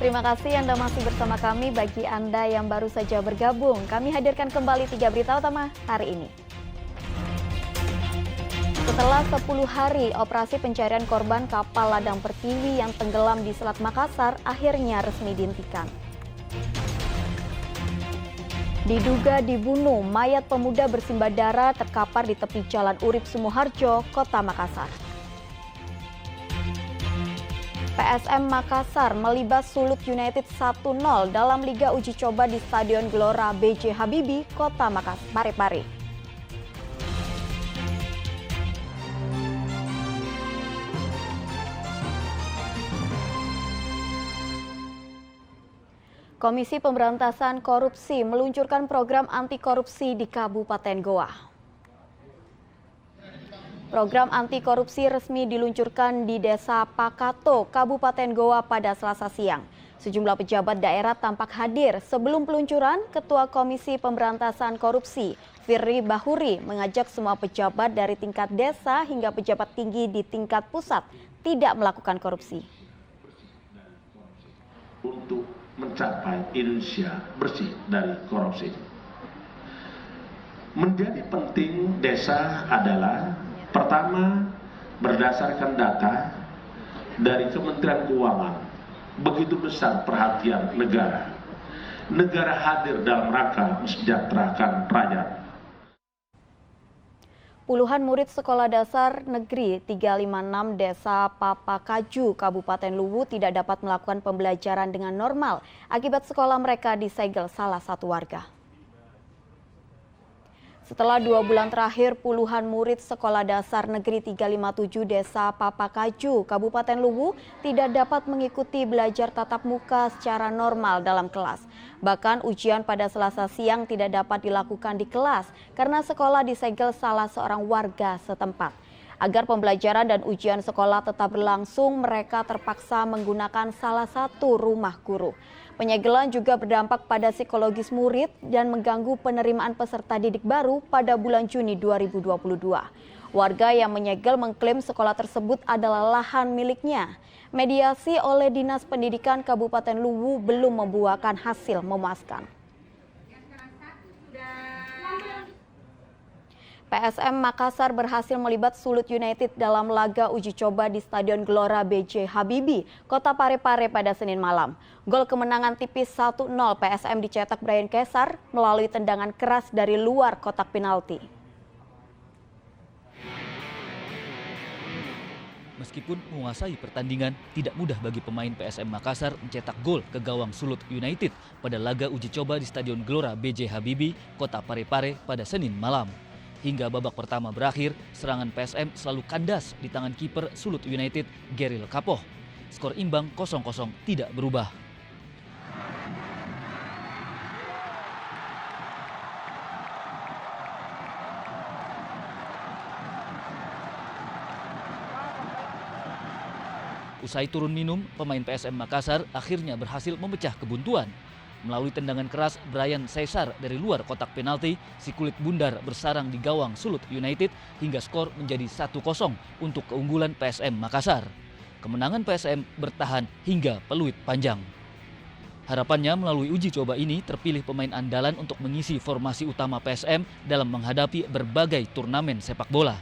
Terima kasih Anda masih bersama kami. Bagi Anda yang baru saja bergabung, kami hadirkan kembali 3 berita utama hari ini. Setelah 10 hari operasi pencarian korban kapal ladang Pertiwi yang tenggelam di Selat Makassar akhirnya resmi dihentikan. Diduga dibunuh, mayat pemuda bersimbah darah terkapar di tepi Jalan Urip Sumoharjo, Kota Makassar. PSM Makassar melibas Sulut United 1-0 dalam Liga Uji Coba di Stadion Gelora B.J. Habibie, Kota Makassar, Parepare. Komisi Pemberantasan Korupsi meluncurkan program anti korupsi di Kabupaten Goa. Program anti korupsi resmi diluncurkan di Desa Pakato, Kabupaten Goa pada Selasa siang. Sejumlah pejabat daerah tampak hadir. Sebelum peluncuran, Ketua Komisi Pemberantasan Korupsi, Firly Bahuri, mengajak semua pejabat dari tingkat desa hingga pejabat tinggi di tingkat pusat tidak melakukan korupsi. Untuk mencapai Indonesia bersih dari korupsi. Menjadi penting desa adalah pertama, berdasarkan data dari Kementerian Keuangan, begitu besar perhatian negara. Negara hadir dalam rangka mensejahterakan rakyat. Puluhan murid sekolah dasar negeri 356 Desa Papakaju, Kabupaten Luwu tidak dapat melakukan pembelajaran dengan normal akibat sekolah mereka disegel salah satu warga. Setelah 2 bulan terakhir, puluhan murid sekolah dasar negeri 357 Desa Papakaju, Kabupaten Luwu tidak dapat mengikuti belajar tatap muka secara normal dalam kelas. Bahkan ujian pada Selasa siang tidak dapat dilakukan di kelas karena sekolah disegel salah seorang warga setempat. Agar pembelajaran dan ujian sekolah tetap berlangsung, mereka terpaksa menggunakan salah satu rumah guru. Penyegelan juga berdampak pada psikologis murid dan mengganggu penerimaan peserta didik baru pada bulan Juni 2022. Warga yang menyegel mengklaim sekolah tersebut adalah lahan miliknya. Mediasi oleh Dinas Pendidikan Kabupaten Luwu belum membuahkan hasil memuaskan. PSM Makassar berhasil melibat Sulut United dalam laga uji coba di Stadion Gelora B.J. Habibie, Kota Parepare pada Senin malam. Gol kemenangan tipis 1-0 PSM dicetak Brian Kesar melalui tendangan keras dari luar kotak penalti. Meskipun menguasai pertandingan, tidak mudah bagi pemain PSM Makassar mencetak gol ke gawang Sulut United pada laga uji coba di Stadion Gelora B.J. Habibie, Kota Parepare pada Senin malam. Hingga babak pertama berakhir, serangan PSM selalu kandas di tangan kiper Sulut United, Geril Kapoh. Skor imbang 0-0 tidak berubah. Usai turun minum, pemain PSM Makassar akhirnya berhasil memecah kebuntuan. Melalui tendangan keras Brian Caesar dari luar kotak penalti, si kulit bundar bersarang di gawang Sulut United hingga skor menjadi 1-0 untuk keunggulan PSM Makassar. Kemenangan PSM bertahan hingga peluit panjang. Harapannya melalui uji coba ini terpilih pemain andalan untuk mengisi formasi utama PSM dalam menghadapi berbagai turnamen sepak bola.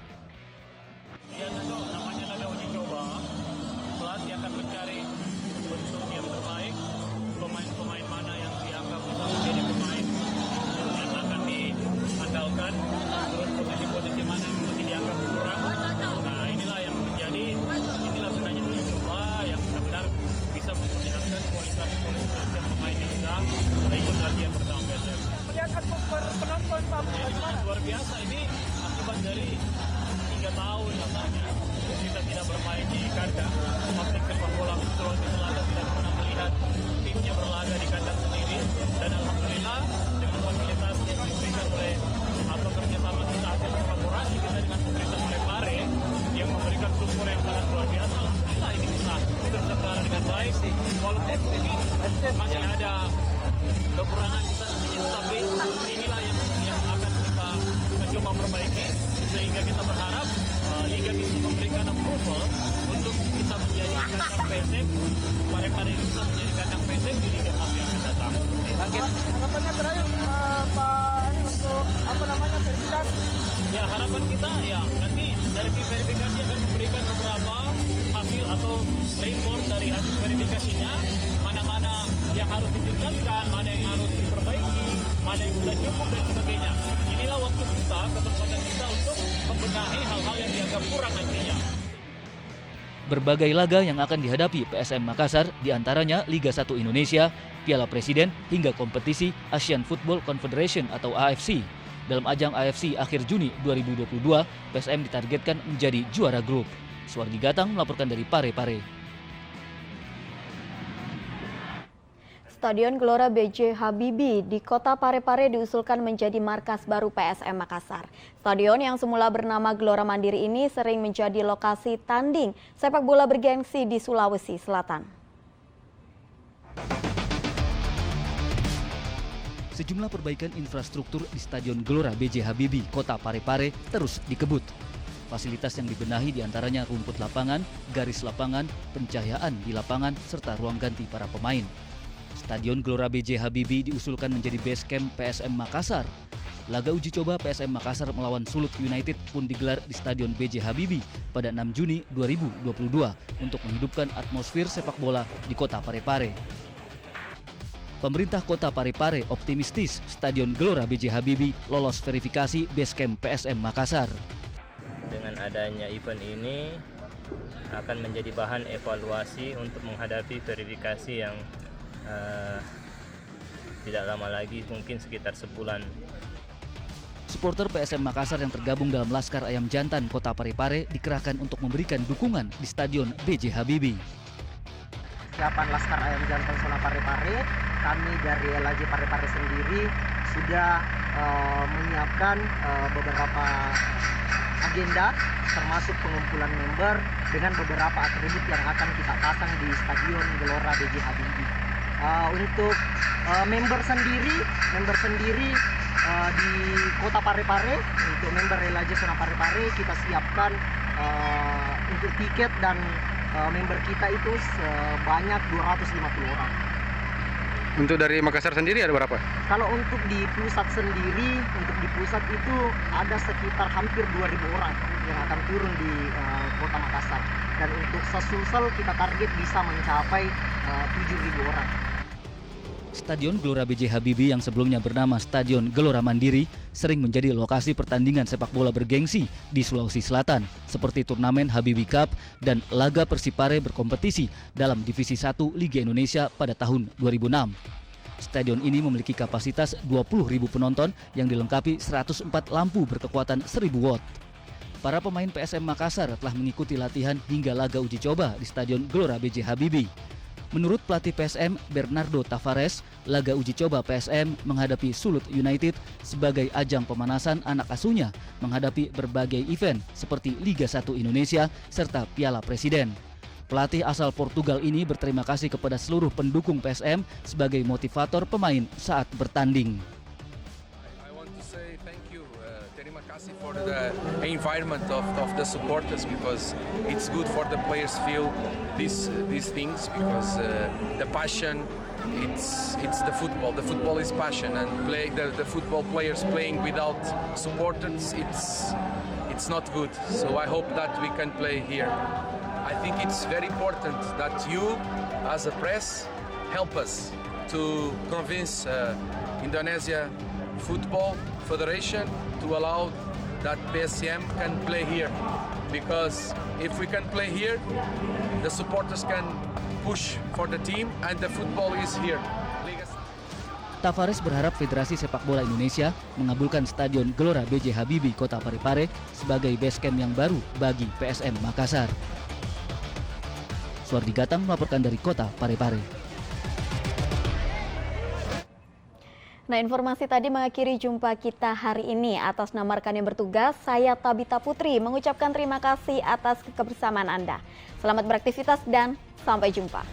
Luar biasa, ini akibat dari 3 tahun lamanya kita tidak bermain di kandang. Pabrik sepak bola Sulawesi Selatan tidak pernah melihat timnya berlaga di kandang sendiri, dan alhamdulillah dengan fasilitas yang diberikan oleh atau kerjasama kita hasil kolaborasi kita dengan pemerintah Parepare yang memberikan support yang sangat luar biasa. Alhamdulillah ini bisa terselenggara dengan baik. Walaupun ini masih ada kekurangan kita, tapi inilah yang akan kita coba perbaiki sehingga kita berharap Liga bisa memberikan approval untuk kita menjadi kandang PSM. Parepare bisa menjadi kandang PSM PSM di Liga 1 yang akan datang. Harapannya terakhir Pak ini untuk verifikasi. Ya, harapan kita ya nanti dari tim verifikasi akan memberikan beberapa hasil atau report dari hasil verifikasinya, mana-mana yang harus ditingkatkan, mana yang harus diperbaiki, mana yang sudah cukup dan sebagainya. Inilah waktu kita, kesempatan kita untuk membenahi hal-hal yang dianggap kurang nantinya. Berbagai laga yang akan dihadapi PSM Makassar, diantaranya Liga 1 Indonesia, Piala Presiden, hingga kompetisi Asian Football Confederation atau AFC. Dalam ajang AFC akhir Juni 2022, PSM ditargetkan menjadi juara grup. Suwardi Gatang melaporkan dari Parepare. Stadion Gelora B.J. Habibie di kota Parepare diusulkan menjadi markas baru PSM Makassar. Stadion yang semula bernama Gelora Mandiri ini sering menjadi lokasi tanding sepak bola bergengsi di Sulawesi Selatan. Sejumlah perbaikan infrastruktur di Stadion Gelora B.J. Habibie, kota Parepare terus dikebut. Fasilitas yang dibenahi diantaranya rumput lapangan, garis lapangan, pencahayaan di lapangan, serta ruang ganti para pemain. Stadion Gelora B.J. Habibie diusulkan menjadi base camp PSM Makassar. Laga uji coba PSM Makassar melawan Sulut United pun digelar di Stadion B.J. Habibie pada 6 Juni 2022 untuk menghidupkan atmosfer sepak bola di kota Parepare. Pemerintah kota Parepare optimistis Stadion Gelora B.J. Habibie lolos verifikasi base camp PSM Makassar. Dengan adanya event ini akan menjadi bahan evaluasi untuk menghadapi verifikasi yang tidak lama lagi, mungkin sekitar sebulan. Supporter PSM Makassar yang tergabung dalam Laskar Ayam Jantan kota Parepare dikerahkan untuk memberikan dukungan di Stadion B.J. Habibie. Siapan Laskar Ayam Jantan Zona Parepare, kami dari LAJ Parepare sendiri sudah menyiapkan beberapa agenda termasuk pengumpulan member dengan beberapa atribut yang akan kita pasang di Stadion Gelora B.J. Habibie. Untuk member sendiri di kota Parepare, untuk member LAJ Zona Parepare kita siapkan untuk tiket dan member kita itu sebanyak 250 orang. Untuk dari Makassar sendiri ada berapa? Kalau untuk di pusat sendiri, untuk di pusat itu ada sekitar hampir 2.000 orang yang akan turun di kota Makassar. Dan untuk sesulsel kita target bisa mencapai 7.000 orang. Stadion Gelora B.J. Habibie yang sebelumnya bernama Stadion Gelora Mandiri sering menjadi lokasi pertandingan sepak bola bergengsi di Sulawesi Selatan seperti turnamen Habibie Cup dan laga Persipare berkompetisi dalam Divisi 1 Liga Indonesia pada tahun 2006. Stadion ini memiliki kapasitas 20.000 penonton yang dilengkapi 104 lampu berkekuatan 1.000 watt. Para pemain PSM Makassar telah mengikuti latihan hingga laga uji coba di Stadion Gelora B.J. Habibie. Menurut pelatih PSM Bernardo Tavares, laga uji coba PSM menghadapi Sulut United sebagai ajang pemanasan anak asuhnya menghadapi berbagai event seperti Liga 1 Indonesia serta Piala Presiden. Pelatih asal Portugal ini berterima kasih kepada seluruh pendukung PSM sebagai motivator pemain saat bertanding. Terima kasih for the environment of the supporters, because it's good for the players feel these things, because the passion, it's the football. The football is passion, and the football players playing without supporters, it's not good. So I hope that we can play here. I think it's very important that you, as a press, help us to convince Indonesia Football Federation to allow that PSM can play here, because if we can play here, the supporters can push for the team and the football is here. Tavares berharap Federasi Sepak Bola Indonesia mengabulkan Stadion Gelora B.J. Habibie Kota Parepare sebagai base camp yang baru bagi PSM Makassar. Suwardi Gatang melaporkan dari Kota Parepare. Nah, informasi tadi mengakhiri jumpa kita hari ini. Atas nama rekan yang bertugas, saya Tabita Putri mengucapkan terima kasih atas kebersamaan Anda. Selamat beraktivitas dan sampai jumpa.